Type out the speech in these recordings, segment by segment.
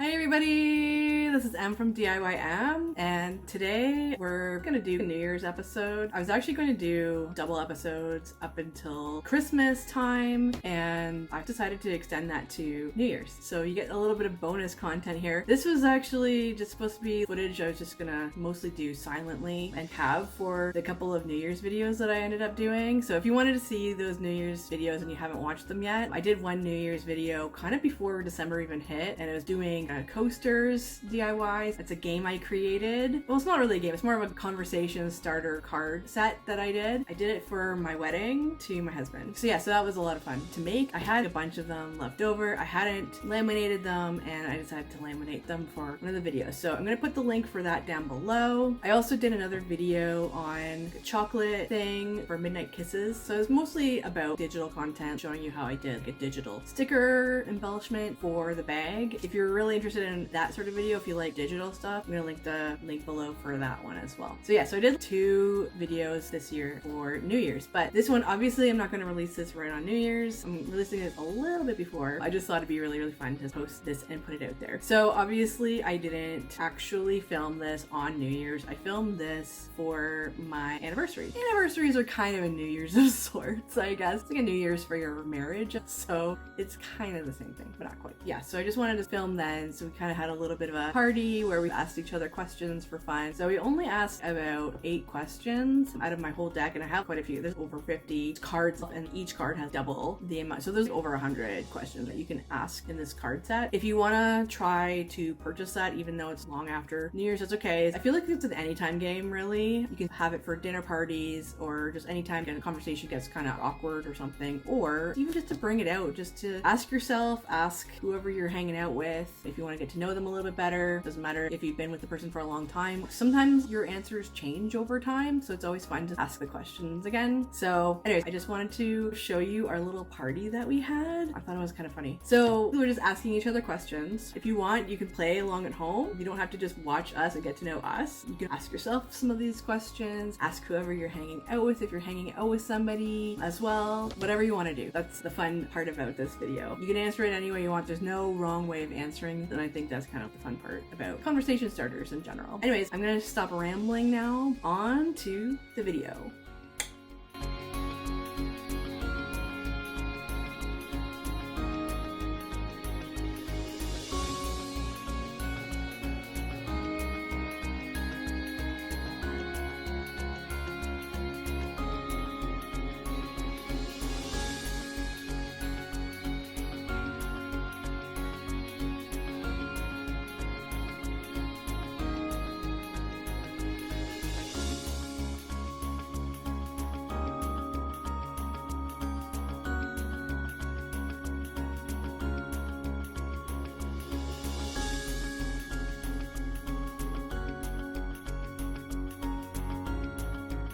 Hi everybody, this is Em from DIYM, and today we're gonna do a New Year's episode. I was actually going to do double episodes up until Christmas time, and I've decided to extend that to New Year's. So you get a little bit of bonus content here. This was actually just supposed to be footage I was just gonna mostly do silently and have for the couple of New Year's videos that I ended up doing. So if you wanted to see those New Year's videos and you haven't watched them yet, I did one New Year's video kind of before December even hit, and I was doing coasters DIYs. It's a game I created. Well, it's not really a game, it's more of a conversation starter card set that I did. I did it for my wedding to my husband. So yeah, so that was a lot of fun to make. I had a bunch of them left over. I hadn't laminated them, and I decided to laminate them for one of the videos. So I'm gonna put the link for that down below. I also did another video on a chocolate thing for Midnight Kisses. So it's mostly about digital content, showing you how I did a digital sticker embellishment for the bag. If you're really interested in that sort of video, if you like digital stuff, I'm gonna link the link below for that one as well. So yeah, so I did 2 videos this year for New Year's, but this one, obviously I'm not gonna release this right on New Year's. I'm releasing it a little bit before. I just thought it'd be really fun to post this and put it out there. So obviously I didn't actually film this on New Year's. I filmed this for my anniversary. Anniversaries are kind of a New Year's of sorts, I guess. It's like a New Year's for your marriage, so it's kind of the same thing, but not quite. Yeah, so I just wanted to film then, so we kind of had a little bit of a party where we asked each other questions for fun. So we only asked about 8 questions out of my whole deck, and I have quite a few. There's over 50 cards, and each card has double the amount. So there's over 100 questions that you can ask in this card set. If you want to try to purchase that, even though it's long after New Year's, that's okay. I feel like it's an anytime game, really. You can have it for dinner parties or just anytime a conversation gets kind of awkward or something, or even just to bring it out, just to ask yourself, ask whoever you're hanging out with, if you want to get to know them a little bit better. Doesn't matter if you've been with the person for a long time. Sometimes your answers change over time, so it's always fun to ask the questions again. So anyways, I just wanted to show you our little party that we had. I thought it was kind of funny. So we were just asking each other questions. If you want, you can play along at home. You don't have to just watch us and get to know us. You can ask yourself some of these questions, ask whoever you're hanging out with, if you're hanging out with somebody as well, whatever you want to do. That's the fun part about this video. You can answer it any way you want. There's no wrong way of answering, and I think that's kind of the fun part about conversation starters in general. Anyways, I'm gonna stop rambling now. On to the video.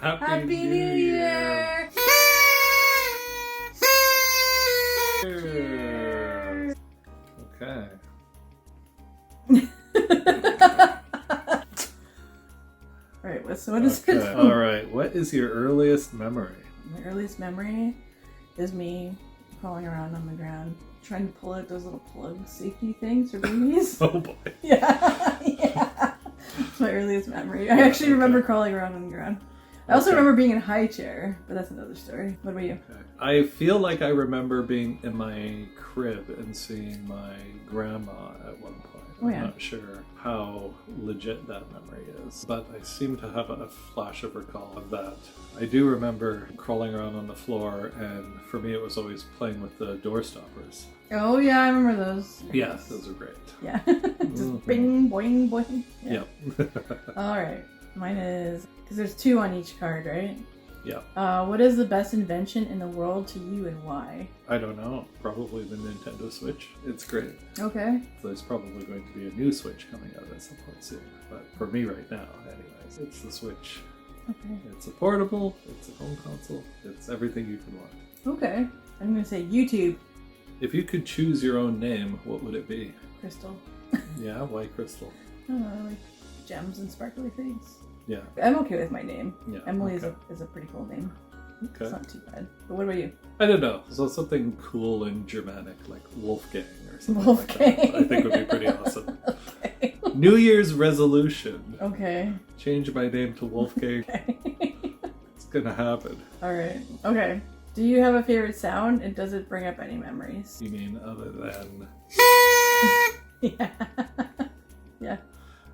Happy New Year! Cheers! Okay. Alright, what is it? Alright, what is your earliest memory? My earliest memory is me crawling around on the ground, trying to pull out those little plug safety things for babies. Oh boy. Yeah. That's my earliest memory. I actually remember crawling around on the ground. I also remember being in a high chair, but that's another story. What about you? Okay. I feel like I remember being in my crib and seeing my grandma at one point. Oh, yeah. I'm not sure how legit that memory is, but I seem to have a flash of recall of that. I do remember crawling around on the floor, and for me it was always playing with the door stoppers. Oh yeah, I remember those. Yeah, those are great. Yeah. Just bing, boing, boing. Yeah. Yep. Alright. Mine is, because there's 2 on each card, right? Yeah. What is the best invention in the world to you and why? I don't know. Probably the Nintendo Switch. It's great. Okay. There's probably going to be a new Switch coming out at some point soon. But for me right now, anyways, it's the Switch. Okay. It's a portable, it's a home console, it's everything you can want. Okay. I'm going to say YouTube. If you could choose your own name, what would it be? Crystal. Yeah, why Crystal? I don't know, I like gems and sparkly things. Yeah. I'm okay with my name. Yeah. Emily okay. is a pretty cool name. Okay. It's not too bad. But what about you? I don't know. So something cool and Germanic, like Wolfgang or something Wolfgang. like that. I think would be pretty awesome. Okay. New Year's resolution. Okay. Change my name to Wolfgang. Okay. It's gonna happen. Alright. Okay. Do you have a favorite sound, and does it bring up any memories? You mean other than... Yeah. Yeah.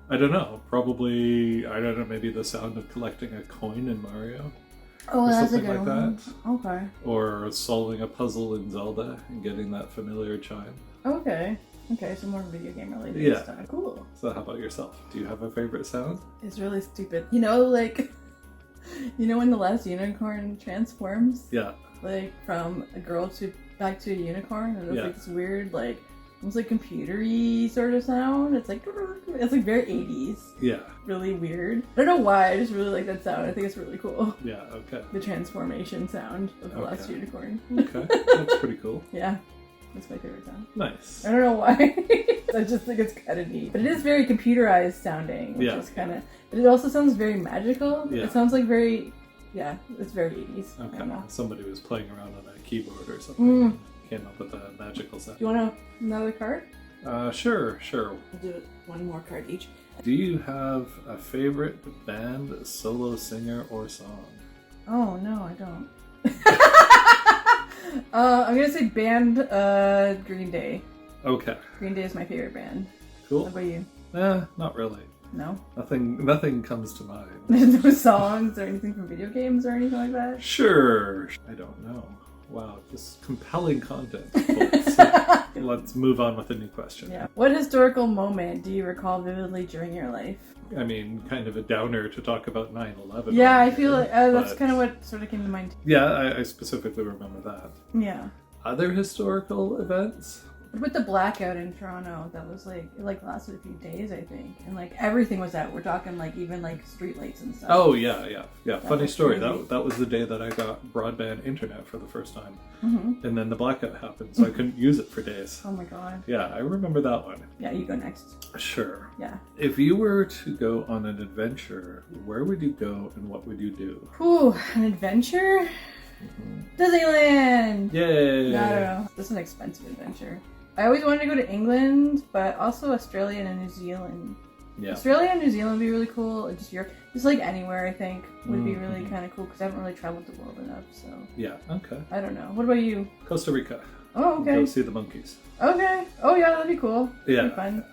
I don't know. Probably, I don't know, maybe the sound of collecting a coin in Mario. Oh, Or that's a something good like one. that. Okay. Or solving a puzzle in Zelda and getting that familiar chime. Okay. Okay, so more video game related Yeah. stuff. Cool. So how about yourself? Do you have a favorite sound? It's really stupid. You know, like, you know when the last unicorn transforms? Yeah. Like, from a girl to back to a unicorn? And it's Yeah. like this weird, like, almost like computer-y sort of sound. It's like very 80s. Yeah. Really weird. I don't know why, I just really like that sound. I think it's really cool. Yeah, okay. The transformation sound of the last Okay. unicorn. Okay, that's pretty cool. Yeah. That's my favorite sound. Nice. I don't know why. I just think it's kind of neat. But it is very computerized sounding, which Yeah. is kind of... But it also sounds very magical. Yeah. It sounds like very... Yeah, it's very 80s. I Okay. don't know. Somebody was playing around on a keyboard or something. Mm. Came up with a magical sound. Do you want another card? Sure. We'll do one more card each. Do you have a favorite band, solo singer, or song? Oh, no, I don't. I'm gonna say band Green Day. Okay. Green Day is my favorite band. Cool. How about you? Not really. No? Nothing comes to mind. There's no songs or anything from video games or anything like that? Sure. I don't know. Wow, just compelling content, folks. Let's move on with a new question. Yeah. What historical moment do you recall vividly during your life? I mean, kind of a downer to talk about 9/11. Yeah, I feel like that's but- kind of what sort of came to mind. Yeah, I specifically remember that. Yeah. Other historical events? With the blackout in Toronto, that was like, it lasted a few days, I think. And like everything was out. We're talking like even like streetlights and stuff. Oh, yeah. Funny was story. crazy. That was the day that I got broadband internet for the first time. Mm-hmm. And then the blackout happened, so I couldn't use it for days. Oh my god. Yeah, I remember that one. Yeah, you go next. Sure. Yeah. If you were to go on an adventure, where would you go and what would you do? Ooh, an adventure? Disneyland! Yay! I don't know. This is an expensive adventure. I always wanted to go to England, but also Australia and New Zealand. Yeah. Australia and New Zealand would be really cool. Just Europe, just like anywhere, I think, would be really Mhm. kind of cool because I haven't really traveled the world enough. So Yeah, okay. I don't know. What about you? Costa Rica. Oh, Go okay. see the monkeys. Okay. Oh, yeah, that'd be cool. Yeah. That'd be fun.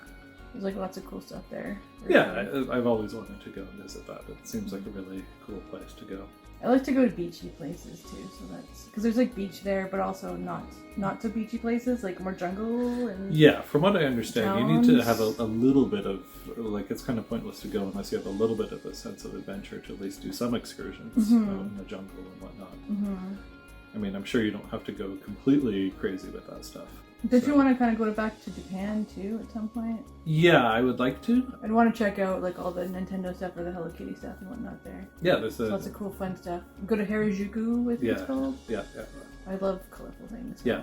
There's like lots of cool stuff there. Yeah, I've always wanted to go and visit that. It seems like a really cool place to go. I like to go to beachy places too. So that's because there's like beach there, but also not so beachy places, like more jungle and. Yeah, from what I understand, you need to Towns. have a little bit of, like, it's kind of pointless to go unless you have a little bit of a sense of adventure to at least do some excursions Mhm. out in the jungle and whatnot. Mm-hmm. I mean, I'm sure you don't have to go completely crazy with that stuff. Did So- you want to kind of go back to Japan too at some point? Yeah, I would like to. I'd want to check out like all the Nintendo stuff or the Hello Kitty stuff and whatnot there. Yeah, there's So lots of cool fun stuff. Go to Harajuku, I think it's Yeah. called. yeah. I love colorful things. Yeah.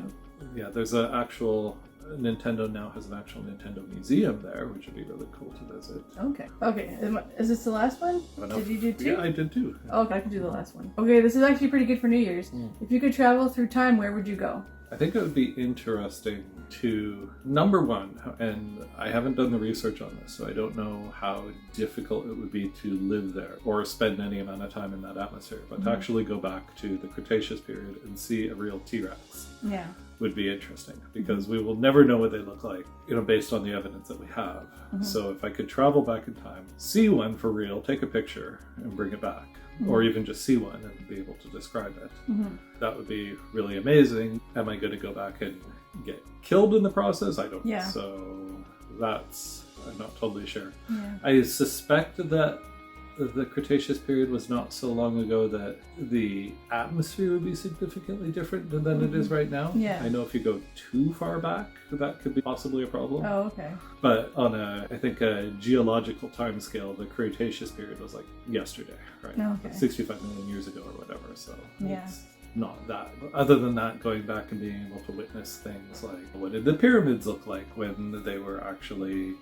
Yeah, there's an actual, Nintendo now has an actual Nintendo museum there, which would be really cool to visit. Okay. Okay. Is this the last one? I don't know Did you do two? Yeah, I did too. Oh, okay, I can do the last one. Okay, this is actually pretty good for New Year's. Mm. If you could travel through time, where would you go? I think it would be interesting to, number one, and I haven't done the research on this, so I don't know how difficult it would be to live there or spend any amount of time in that atmosphere, but to actually go back to the Cretaceous period and see a real T-Rex Yeah. would be interesting, because we will never know what they look like, based on the evidence that we have. So if I could travel back in time, see one for real, take a picture and bring it back, or even just see one and be able to describe it, that would be really amazing. Am I going to go back and get killed in the process? I don't know. Yeah. So I'm not totally sure. Yeah. I suspect that the Cretaceous period was not so long ago that the atmosphere would be significantly different than it is right now. Yeah. I know if you go too far back, that could be possibly a problem. Oh, okay. But on I think a geological time scale, the Cretaceous period was like yesterday, right? Oh, okay. 65 million years ago or whatever. So Yeah. it's not that. Other than that, going back and being able to witness things like, what did the pyramids look like when they were actually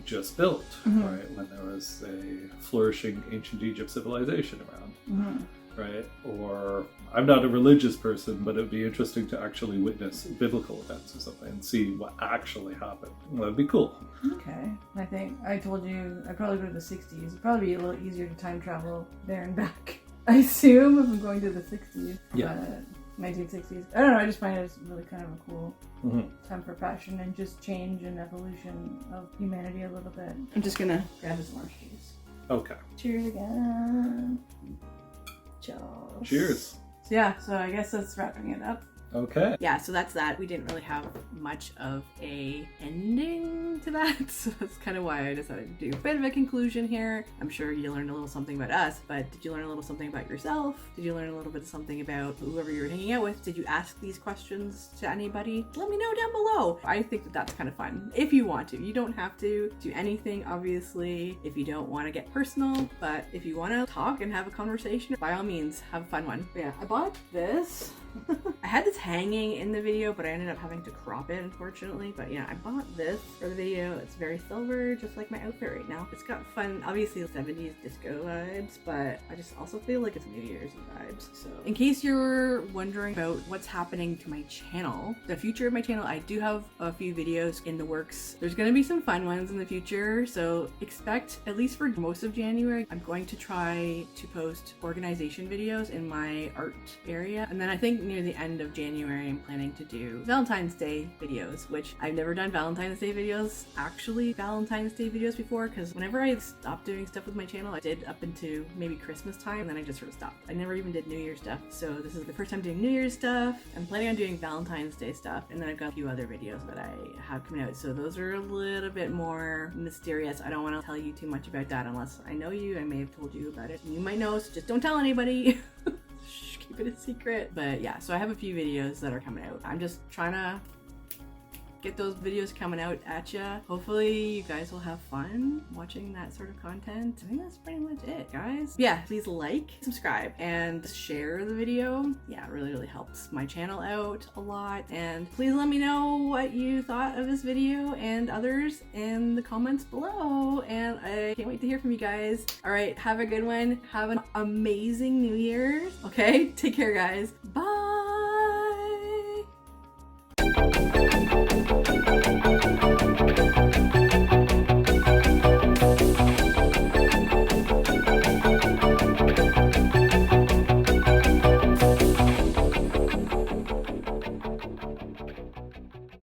just built, right? When there was a flourishing ancient Egypt civilization around, right? Or I'm not a religious person, but it'd be interesting to actually witness biblical events or something and see what actually happened. That'd be cool. Okay. I think I told you I'd probably go to the 60s. It'd probably be a little easier to time travel there and back. I assume if I'm going to the 60s. Yeah. 1960s. I don't know, I just find it really kind of a cool time for passion and just change and evolution of humanity a little bit. I'm just gonna grab some orange juice. Okay. Cheers again. Cheers. So yeah, so I guess that's wrapping it up. Okay. Yeah, so that's that. We didn't really have much of a ending to that, so that's kind of why I decided to do a bit of a conclusion here. I'm sure you learned a little something about us, but did you learn a little something about yourself? Did you learn a little bit of something about whoever you were hanging out with? Did you ask these questions to anybody? Let me know down below. I think that that's kind of fun, if you want to. You don't have to do anything, obviously, if you don't want to get personal, but if you want to talk and have a conversation, by all means, have a fun one. But yeah, I bought this. I had this hanging in the video, but I ended up having to crop it, unfortunately. But yeah, I bought this for the video. It's very silver, just like my outfit right now. It's got fun, obviously 70s disco vibes, but I just also feel like it's New Year's vibes. So in case you're wondering about what's happening to my channel, the future of my channel, I do have a few videos in the works. There's going to be some fun ones in the future, so expect, at least for most of January, I'm going to try to post organization videos in my art area. And then I think near the end of January, I'm planning to do Valentine's Day videos, which I've never done Valentine's Day videos before, because whenever I stopped doing stuff with my channel, I did up into maybe Christmas time, and then I just sort of stopped. I never even did New Year's stuff, so this is the first time doing New Year's stuff. I'm planning on doing Valentine's Day stuff, and then I've got a few other videos that I have coming out, so those are a little bit more mysterious. I don't want to tell you too much about that unless I know you. I may have told you about it. You might know, so just don't tell anybody. Keep it a secret. But yeah, so I have a few videos that are coming out. I'm just trying to get those videos coming out at ya. Hopefully you guys will have fun watching that sort of content. I think that's pretty much it, guys. Yeah, please like, subscribe, and share the video. Yeah, it really helps my channel out a lot. And please let me know what you thought of this video and others in the comments below. And I can't wait to hear from you guys. All right, have a good one. Have an amazing New Year's. Okay, take care, guys. Bye.